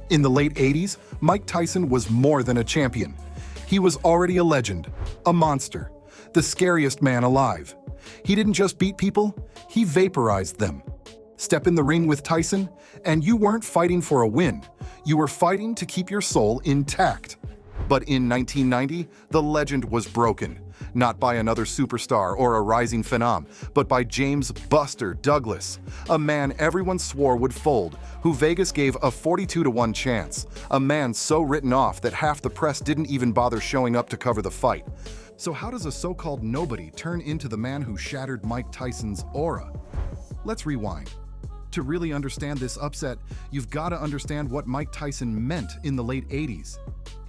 In the late 80s, Mike Tyson was more than a champion. He was already a legend, a monster, the scariest man alive. He didn't just beat people, he vaporized them. Step in the ring with Tyson, and you weren't fighting for a win. You were fighting to keep your soul intact. But in 1990, the legend was broken. Not by another superstar or a rising phenom, but by James "Buster" Douglas, a man everyone swore would fold, who Vegas gave a 42-1 chance, a man so written off that half the press didn't even bother showing up to cover the fight. So how does a so-called nobody turn into the man who shattered Mike Tyson's aura? Let's rewind. To really understand this upset, you've got to understand what Mike Tyson meant in the late 80s.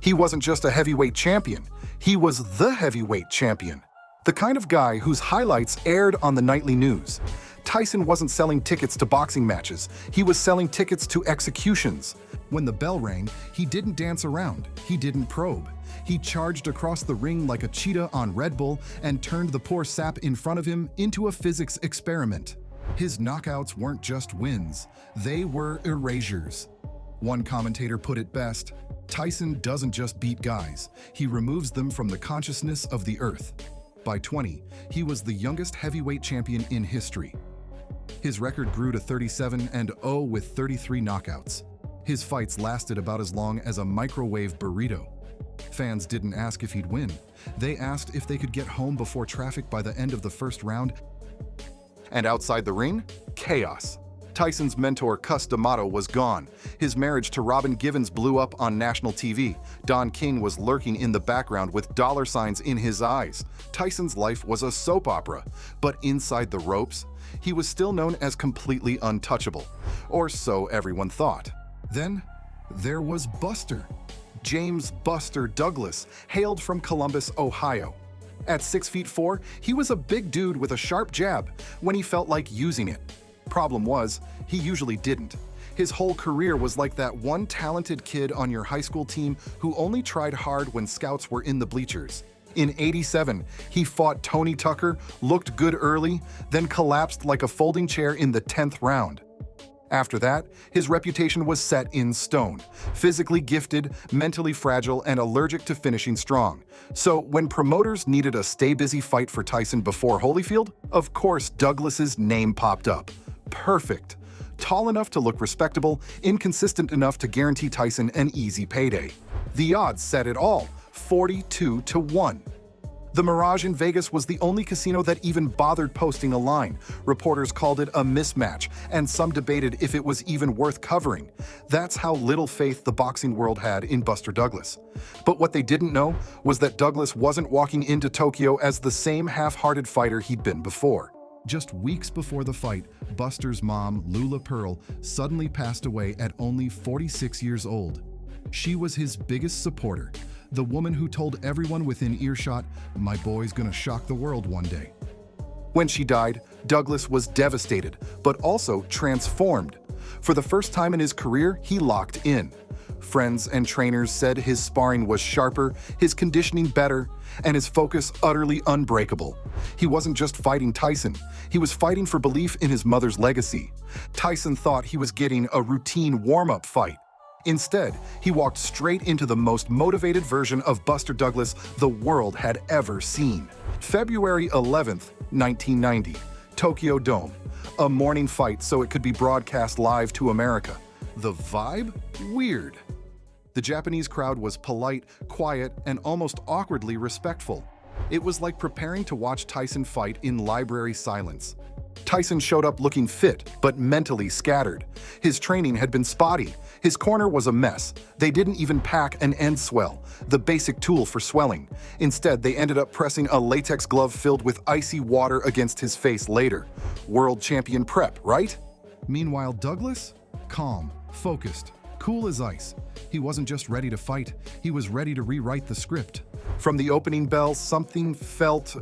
He wasn't just a heavyweight champion, he was the heavyweight champion. The kind of guy whose highlights aired on the nightly news. Tyson wasn't selling tickets to boxing matches, he was selling tickets to executions. When the bell rang, he didn't dance around, he didn't probe. He charged across the ring like a cheetah on Red Bull and turned the poor sap in front of him into a physics experiment. His knockouts weren't just wins, they were erasures. One commentator put it best, Tyson doesn't just beat guys, he removes them from the consciousness of the earth. By 20, he was the youngest heavyweight champion in history. His record grew to 37-0 with 33 knockouts. His fights lasted about as long as a microwave burrito. Fans didn't ask if he'd win, they asked if they could get home before traffic by the end of the first round. And outside the ring, chaos. Tyson's mentor, Cus D'Amato, was gone. His marriage to Robin Givens blew up on national TV. Don King was lurking in the background with dollar signs in his eyes. Tyson's life was a soap opera, but inside the ropes, he was still known as completely untouchable. Or so everyone thought. Then, there was Buster. James "Buster" Douglas hailed from Columbus, Ohio. At 6'4", he was a big dude with a sharp jab when he felt like using it. Problem was, he usually didn't. His whole career was like that one talented kid on your high school team who only tried hard when scouts were in the bleachers. In '87, he fought Tony Tucker, looked good early, then collapsed like a folding chair in the 10th round. After that, his reputation was set in stone. Physically gifted, mentally fragile, and allergic to finishing strong. So when promoters needed a stay-busy fight for Tyson before Holyfield, of course Douglas's name popped up. Perfect. Tall enough to look respectable, inconsistent enough to guarantee Tyson an easy payday. The odds said it all, 42-1. The Mirage in Vegas was the only casino that even bothered posting a line. Reporters called it a mismatch, and some debated if it was even worth covering. That's how little faith the boxing world had in Buster Douglas. But what they didn't know was that Douglas wasn't walking into Tokyo as the same half-hearted fighter he'd been before. Just weeks before the fight, Buster's mom, Lula Pearl, suddenly passed away at only 46 years old. She was his biggest supporter. The woman who told everyone within earshot, "My boy's gonna shock the world one day." When she died, Douglas was devastated, but also transformed. For the first time in his career, he locked in. Friends and trainers said his sparring was sharper, his conditioning better, and his focus utterly unbreakable. He wasn't just fighting Tyson, he was fighting for belief in his mother's legacy. Tyson thought he was getting a routine warm-up fight. Instead, he walked straight into the most motivated version of Buster Douglas the world had ever seen. February 11th, 1990, Tokyo Dome. A morning fight so it could be broadcast live to America. The vibe? Weird. The Japanese crowd was polite, quiet, and almost awkwardly respectful. It was like preparing to watch Tyson fight in library silence. Tyson showed up looking fit, but mentally scattered. His training had been spotty. His corner was a mess. They didn't even pack an end swell, the basic tool for swelling. Instead, they ended up pressing a latex glove filled with icy water against his face later. World champion prep, right? Meanwhile, Douglas? Calm, focused, cool as ice. He wasn't just ready to fight, he was ready to rewrite the script. From the opening bell, something felt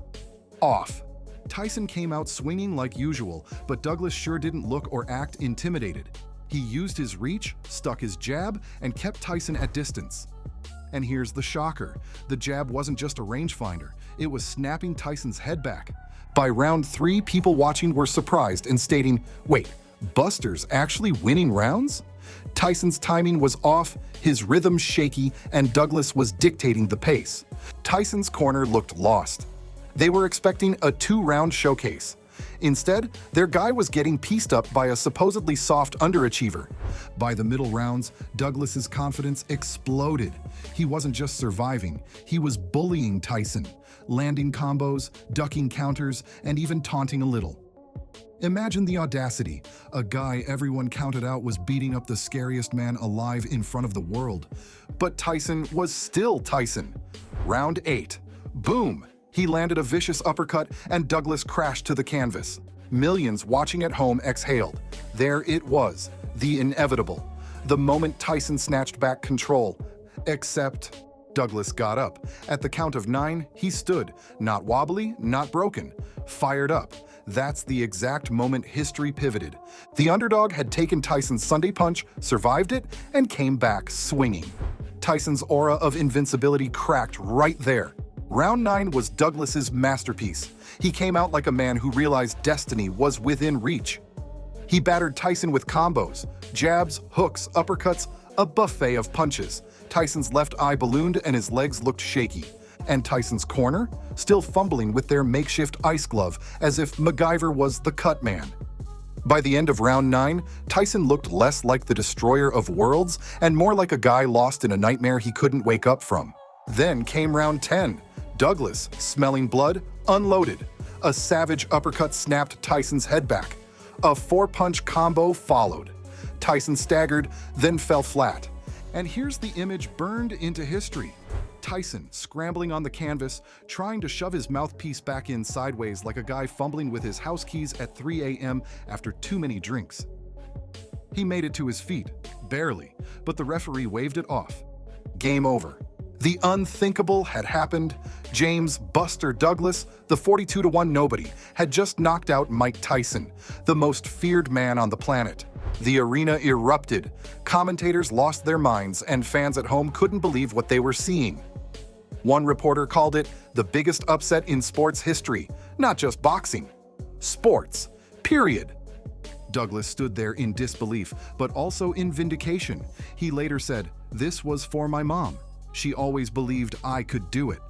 off. Tyson came out swinging like usual, but Douglas sure didn't look or act intimidated. He used his reach, stuck his jab, and kept Tyson at distance. And here's the shocker. The jab wasn't just a rangefinder, it was snapping Tyson's head back. By round 3, people watching were surprised and stating, "Wait, Buster's actually winning rounds?" Tyson's timing was off, his rhythm shaky, and Douglas was dictating the pace. Tyson's corner looked lost. They were expecting a 2-round showcase. Instead, their guy was getting pieced up by a supposedly soft underachiever. By the middle rounds, Douglas's confidence exploded. He wasn't just surviving, he was bullying Tyson, landing combos, ducking counters, and even taunting a little. Imagine the audacity. A guy everyone counted out was beating up the scariest man alive in front of the world. But Tyson was still Tyson. Round 8. Boom! He landed a vicious uppercut and Douglas crashed to the canvas. Millions watching at home exhaled. There it was, the inevitable. The moment Tyson snatched back control. Except Douglas got up. At the count of 9, he stood, not wobbly, not broken, fired up. That's the exact moment history pivoted. The underdog had taken Tyson's Sunday punch, survived it, and came back swinging. Tyson's aura of invincibility cracked right there. Round 9 was Douglas's masterpiece. He came out like a man who realized destiny was within reach. He battered Tyson with combos, jabs, hooks, uppercuts, a buffet of punches. Tyson's left eye ballooned and his legs looked shaky. And Tyson's corner, still fumbling with their makeshift ice glove, as if MacGyver was the cut man. By the end of round 9, Tyson looked less like the destroyer of worlds and more like a guy lost in a nightmare he couldn't wake up from. Then came round 10. Douglas, smelling blood, unloaded. A savage uppercut snapped Tyson's head back. A 4-punch combo followed. Tyson staggered, then fell flat. And here's the image burned into history. Tyson, scrambling on the canvas, trying to shove his mouthpiece back in sideways like a guy fumbling with his house keys at 3 a.m. after too many drinks. He made it to his feet, barely, but the referee waved it off. Game over. The unthinkable had happened. James "Buster" Douglas, the 42-1 nobody, had just knocked out Mike Tyson, the most feared man on the planet. The arena erupted. Commentators lost their minds, and fans at home couldn't believe what they were seeing. One reporter called it the biggest upset in sports history, not just boxing. Sports, period. Douglas stood there in disbelief, but also in vindication. He later said, "This was for my mom. She always believed I could do it."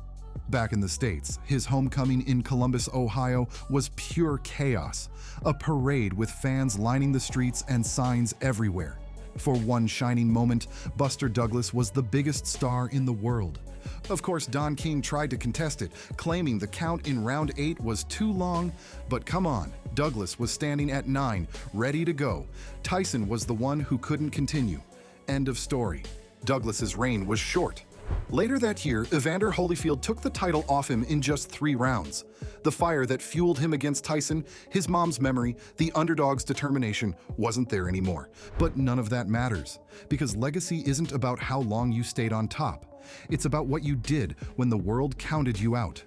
Back in the States, his homecoming in Columbus, Ohio, was pure chaos. A parade with fans lining the streets and signs everywhere. For one shining moment, Buster Douglas was the biggest star in the world. Of course, Don King tried to contest it, claiming the count in round 8 was too long, but come on, Douglas was standing at 9, ready to go. Tyson was the one who couldn't continue. End of story. Douglas's reign was short. Later that year, Evander Holyfield took the title off him in just 3 rounds. The fire that fueled him against Tyson, his mom's memory, the underdog's determination, wasn't there anymore. But none of that matters, because legacy isn't about how long you stayed on top. It's about what you did when the world counted you out.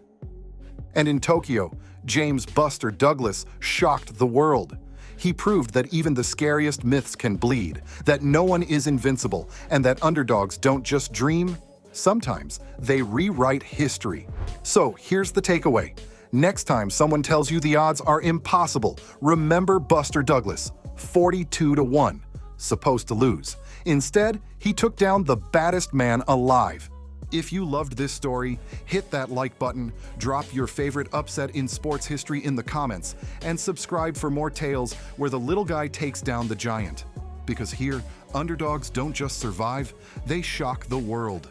And in Tokyo, James "Buster" Douglas shocked the world. He proved that even the scariest myths can bleed, that no one is invincible, and that underdogs don't just dream. Sometimes they rewrite history. So here's the takeaway. Next time someone tells you the odds are impossible, remember Buster Douglas, 42-1, supposed to lose. Instead, he took down the baddest man alive. If you loved this story, hit that like button, drop your favorite upset in sports history in the comments, and subscribe for more tales where the little guy takes down the giant. Because here, underdogs don't just survive, they shock the world.